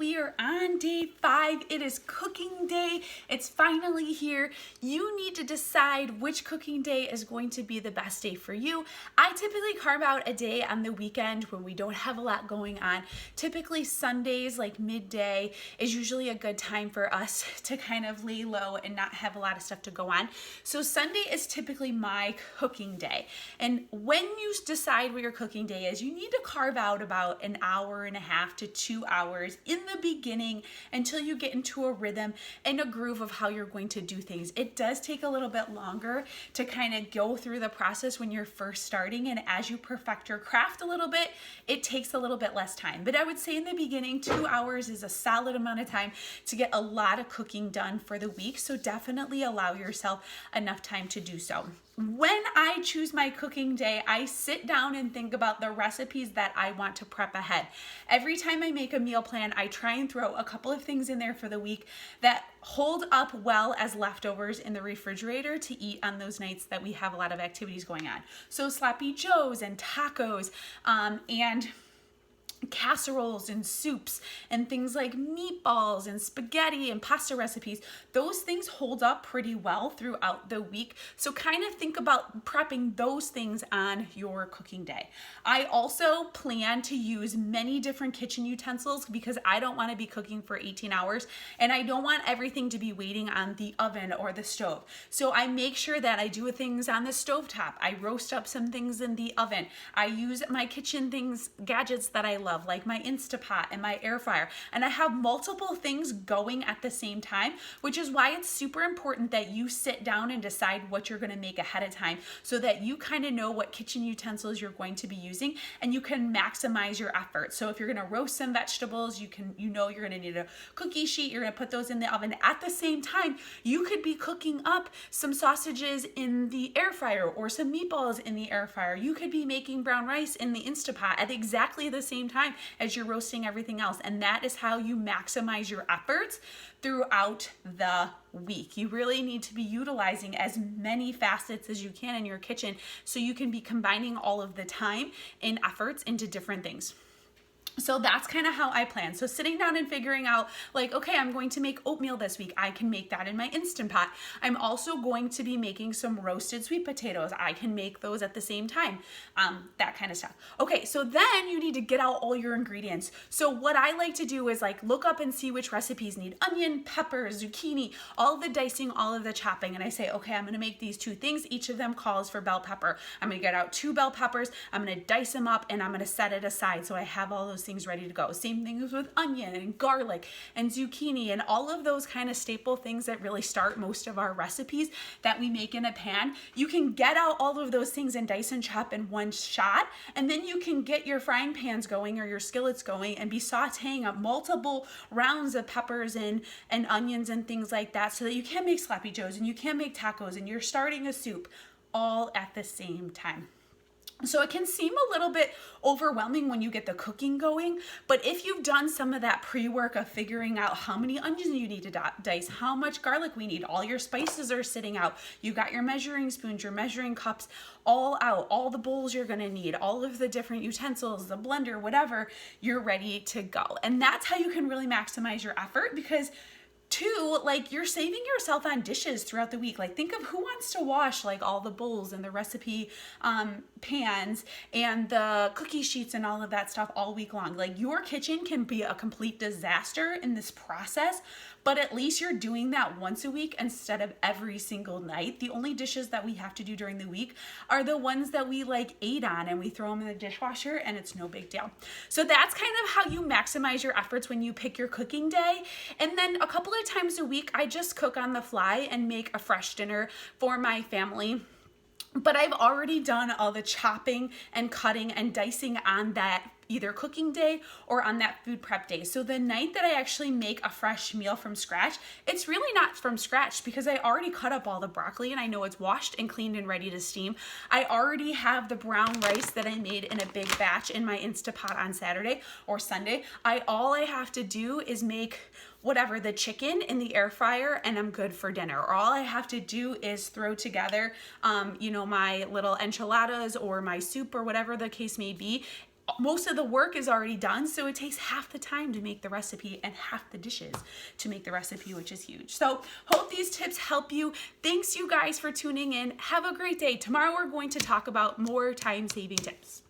we are on day 5. It is cooking day. It's finally here. You need to decide which cooking day is going to be the best day for you. I typically carve out a day on the weekend when we don't have a lot going on. Typically Sundays, like midday, is usually a good time for us to kind of lay low and not have a lot of stuff to go on. So Sunday is typically my cooking day. And when you decide what your cooking day is, you need to carve out about an hour and a half to 2 hours in the beginning until you get into a rhythm and a groove of how you're going to do things. It does take a little bit longer to kind of go through the process when you're first starting, and as you perfect your craft a little bit, it takes a little bit less time. But I would say in the beginning, 2 hours is a solid amount of time to get a lot of cooking done for the week, so definitely allow yourself enough time to do so. When I choose my cooking day, I sit down and think about the recipes that I want to prep ahead. Every time I make a meal plan, I try and throw a couple of things in there for the week that hold up well as leftovers in the refrigerator to eat on those nights that we have a lot of activities going on. So Sloppy Joes and tacos and casseroles and soups and things like meatballs and spaghetti and pasta recipes, those things hold up pretty well throughout the week. So kind of think about prepping those things on your cooking day. I also plan to use many different kitchen utensils because I don't want to be cooking for 18 hours and I don't want everything to be waiting on the oven or the stove. So I make sure that I do things on the stovetop. I roast up some things in the oven. I use my kitchen things, gadgets that I love, like my Instapot and my air fryer, and I have multiple things going at the same time, which is why it's super important that you sit down and decide what you're going to make ahead of time so that you kind of know what kitchen utensils you're going to be using and you can maximize your effort. So if you're going to roast some vegetables, you're going to need a cookie sheet, you're going to put those in the oven. At the same time, you could be cooking up some sausages in the air fryer or some meatballs in the air fryer. You could be making brown rice in the Instapot at exactly the same time as you're roasting everything else. And that is how you maximize your efforts throughout the week. You really need to be utilizing as many facets as you can in your kitchen so you can be combining all of the time and efforts into different things. So that's kind of how I plan. So sitting down and figuring out like, okay, I'm going to make oatmeal this week. I can make that in my Instant Pot. I'm also going to be making some roasted sweet potatoes. I can make those at the same time, that kind of stuff. Okay, so then you need to get out all your ingredients. So what I like to do is like look up and see which recipes need onion, pepper, zucchini, all of the dicing, all of the chopping. And I say, okay, I'm going to make these 2 things. Each of them calls for bell pepper. I'm going to get out 2 bell peppers. I'm going to dice them up and I'm going to set it aside so I have all those things ready to go. Same things with onion and garlic and zucchini and all of those kind of staple things that really start most of our recipes that we make in a pan. You can get out all of those things and dice and chop in one shot, and then you can get your frying pans going or your skillets going and be sauteing up multiple rounds of peppers and onions and things like that so that you can make Sloppy Joes and you can make tacos and you're starting a soup all at the same time. So it can seem a little bit overwhelming when you get the cooking going, but if you've done some of that pre-work of figuring out how many onions you need to dice, how much garlic we need, all your spices are sitting out, you got your measuring spoons, your measuring cups all out, all the bowls you're gonna need, all of the different utensils, the blender, whatever, you're ready to go. And that's how you can really maximize your effort because 2, like you're saving yourself on dishes throughout the week. Like think of who wants to wash like all the bowls and the recipe pans and the cookie sheets and all of that stuff all week long. Like your kitchen can be a complete disaster in this process, but at least you're doing that once a week instead of every single night. The only dishes that we have to do during the week are the ones that we like ate on and we throw them in the dishwasher and it's no big deal. So that's kind of how you maximize your efforts when you pick your cooking day. And then a couple of times a week, I just cook on the fly and make a fresh dinner for my family. But I've already done all the chopping and cutting and dicing on that either cooking day or on that food prep day. So the night that I actually make a fresh meal from scratch, it's really not from scratch because I already cut up all the broccoli and I know it's washed and cleaned and ready to steam. I already have the brown rice that I made in a big batch in my Instapot on Saturday or Sunday. All I have to do is make whatever, the chicken in the air fryer and I'm good for dinner. Or all I have to do is throw together, my little enchiladas or my soup or whatever the case may be. most of the work is already done, so it takes half the time to make the recipe and half the dishes to make the recipe, which is huge. So hope these tips help you. Thanks you guys for tuning in. Have a great day. Tomorrow we're going to talk about more time-saving tips.